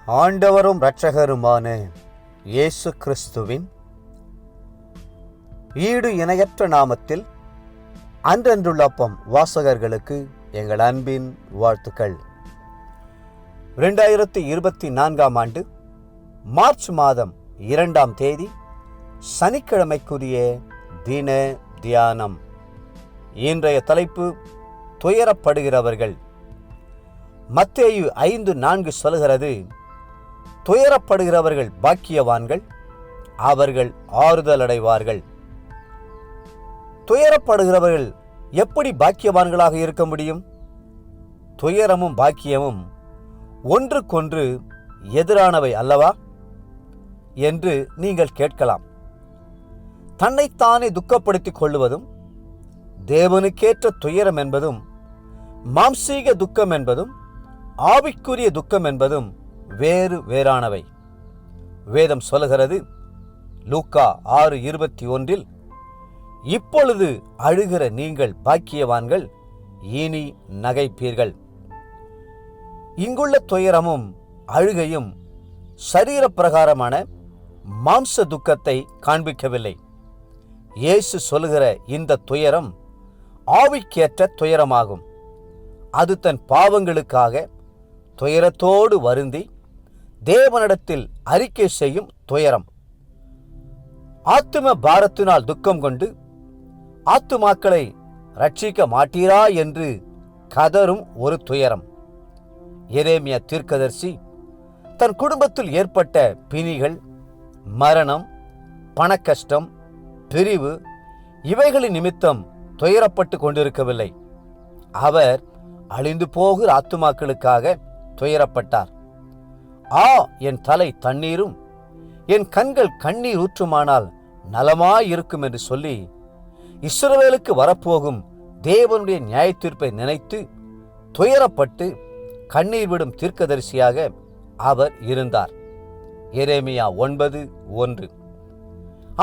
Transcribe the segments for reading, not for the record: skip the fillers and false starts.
ஆண்டவரும் இரட்சகருமான இயேசு கிறிஸ்துவின் ஈடு இணையற்ற நாமத்தில் அன்றன்றுள்ள அப்பம் வாசகர்களுக்கு எங்கள் அன்பின் வாழ்த்துக்கள். 2024 ஆண்டு மார்ச் மாதம் 2ஆம் தேதி சனிக்கிழமைக்குரிய தின தியானம். இன்றைய தலைப்பு துயரப்படுகிறவர்கள். மத்தேயு 5:4 சொல்கிறது, துயரப்படுகிறவர்கள் பாக்கியவான்கள், அவர்கள் ஆறுதல் அடைவார்கள். துயரப்படுகிறவர்கள் எப்படி பாக்கியவான்களாக இருக்க முடியும்? துயரமும் பாக்கியமும் ஒன்றுக்கொன்று எதிரானவை அல்லவா என்று நீங்கள் கேட்கலாம். தன்னைத்தானே துக்கப்படுத்திக் கொள்வதும் தேவனுக்கேற்ற துயரம் என்பதும், மாம்சீக துக்கம் என்பதும், ஆவிக்குரிய துக்கம் என்பதும் வேறானவை. வேதம் சொல்கிறது, லூக்கா 6:21, இப்பொழுது அழுகிற நீங்கள் பாக்கியவான்கள், இனி நகைப்பீர்கள். இங்குள்ள துயரமும் அழுகையும் சரீர பிரகாரமான மாம்ச துக்கத்தை காண்பிக்கவில்லை. இயேசு சொல்லுகிற இந்த துயரம் ஆவிக்கேற்ற துயரமாகும். அது தன் பாவங்களுக்காக துயரத்தோடு வருந்தி தேவனிடத்தில் அறிக்கை செய்யும் துயரம். ஆத்தும பாரத்தினால் துக்கம் கொண்டு ஆத்துமாக்களை ரட்சிக்க மாட்டீரா என்று கதரும் ஒரு துயரம். எரேமியா தீர்க்கதரிசி தன் குடும்பத்தில் ஏற்பட்ட பிணிகள், மரணம், பணக்கஷ்டம், பிரிவு இவைகளின் நிமித்தம் துயரப்பட்டு கொண்டிருக்கவில்லை. அவர் அழிந்து போகிற ஆத்துமாக்களுக்காக துயரப்பட்டார். என் தலை தண்ணீரும் என் கண்கள் கண்ணீர் ஊற்றுமானால் நலமாயிருக்கும் என்று சொல்லி இஸ்ரவேலுக்கு வரப்போகும் தேவனுடைய நியாய தீர்ப்பை நினைத்து துயரப்பட்டு கண்ணீர் விடும் தீர்க்கதரிசியாக அவர் இருந்தார். எரேமியா 9:1.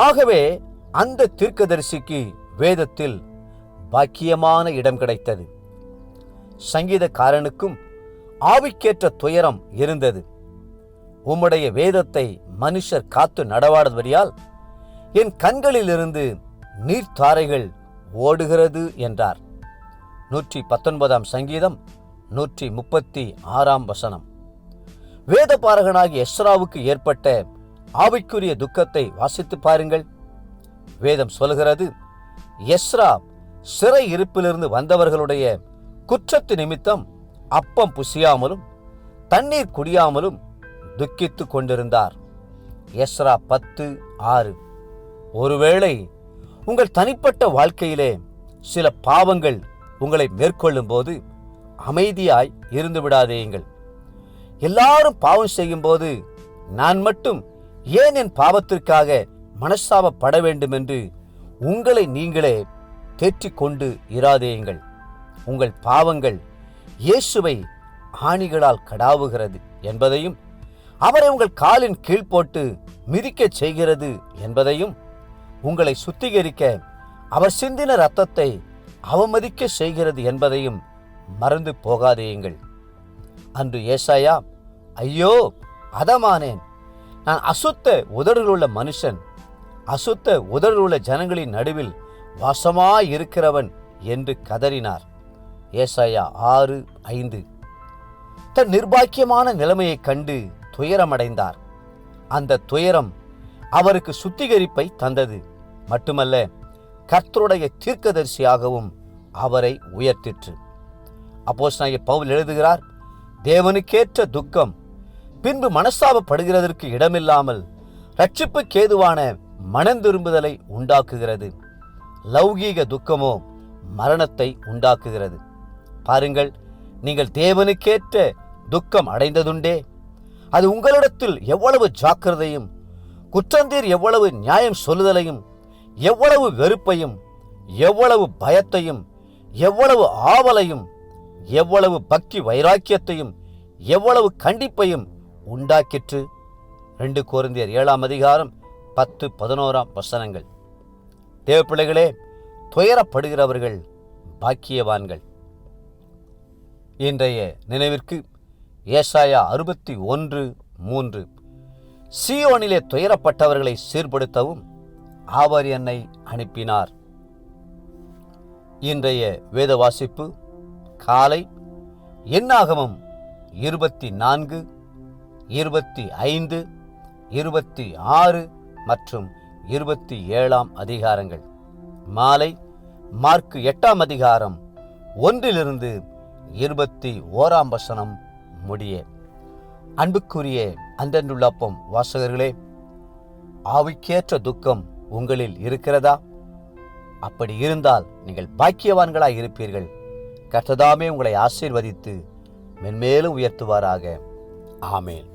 ஆகவே அந்த தீர்க்கதரிசிக்கு வேதத்தில் பாக்கியமான இடம் கிடைத்தது. சங்கீதக்காரனுக்கும் ஆவிக்கேற்ற துயரம் இருந்தது. உம்முடைய வேதத்தை மனுஷர் காத்து நடவாடுவதால் என் கண்களிலிருந்து நீர்த்தாரைகள் ஓடுகிறது என்றார். 119 சங்கீதம் 136 வேதபாரகனாகிய எஸ்ராவுக்கு ஏற்பட்ட ஆவிக்குரிய துக்கத்தை வாசித்து பாருங்கள். வேதம் சொல்கிறது, எஸ்ரா சிறை இருப்பிலிருந்து வந்தவர்களுடைய குற்றத்து நிமித்தம் அப்பம் புசியாமலும் தண்ணீர் குடியாமலும் துக்கித்து கொண்டிருந்தார். எஸ்ரா 10:6. ஒருவேளை உங்கள் தனிப்பட்ட வாழ்க்கையிலே சில பாவங்கள் உங்களை மேற்கொள்ளும் போது அமைதியாய் இருந்து விடாதேயுங்கள். எல்லாரும் பாவம் செய்யும் போது நான் மட்டும் ஏன் என் பாவத்திற்காக மனஸ்தாபப்பட வேண்டும் என்று உங்களை நீங்களே தேற்றிக் கொண்டு இராதேயுங்கள். உங்கள் பாவங்கள் இயேசுவை ஆணிகளால் கடாவுகிறது என்பதையும், அவரை உங்கள் காலின் கீழ் போட்டு மிதிக்கச் செய்கிறது என்பதையும், உங்களை சுத்திகரிக்க அவர் சிந்தின இரத்தத்தை அவமதிக்க செய்கிறது என்பதையும் மறந்து போகாதேயுங்கள். அன்று ஏசாயா, ஐயோ அதமானேன், நான் அசுத்த உதடுகளுள்ள மனுஷன், அசுத்த உதடுகளுள்ள ஜனங்களின் நடுவில் வாசமாயிருக்கிறவன் என்று கதறினார். ஏசாயா 6:5. தன் நிர்பாக்கியமான நிலைமையை கண்டு துயரமடைந்தார். அந்த துயரம் அவருக்கு சுத்திகரிப்பை தந்தது மட்டுமல்ல, கர்த்தருடைய தீர்க்கதரிசியாகவும் அவரை உயர்த்திற்று. அப்போஸ்தலனாகிய பவுல் எழுதுகிறார், தேவனுக்கேற்ற துக்கம் பின்பு மனஸ்தாபப்படுகிறதற்கு இடமில்லாமல் இரட்சிப்புக்கேதுவான மனந்திரும்புதலை உண்டாக்குகிறது. லௌகீக துக்கமோ மரணத்தை உண்டாக்குகிறது. பாருங்கள், நீங்கள் தேவனுக்கேற்ற துக்கம் அடைந்ததுண்டே, அது உங்களிடத்தில் எவ்வளவு ஜாக்கிரதையும், குற்றந்தீர் எவ்வளவு நியாயம் சொல்லுதலையும், எவ்வளவு வெறுப்பையும், எவ்வளவு பயத்தையும், எவ்வளவு ஆவலையும், எவ்வளவு பக்தி வைராக்கியத்தையும், எவ்வளவு கண்டிப்பையும் உண்டாக்கிற்று. 2 கொரிந்தியர் 7:10-11 தேவப்பிள்ளைகளே, துயரப்படுகிறவர்கள் பாக்கியவான்கள். இன்றைய நினைவிற்கு ஏசாயா 61 3. சீயோனிலே துயரப்பட்டவர்களை சீர்படுத்தவும் அவர் என்னை அனுப்பினார். இன்றைய வேத வாசிப்பு காலை என்னாகமம் 24, 25, 26 மற்றும் 27 அதிகாரங்கள். மாலை மார்க்கு 8 அதிகாரம் 1 21 முடிய. அன்புக்குரிய அன்றன்றுள்ளப்பம் வாசகர்களே, ஆவிக்கேற்ற துக்கம் உங்களில் இருக்கிறதா? அப்படி இருந்தால் நீங்கள் பாக்கியவான்களாய் இருப்பீர்கள். கர்த்தர் தாமே உங்களை ஆசீர்வதித்து மென்மேலும் உயர்த்துவாராக. ஆமென்.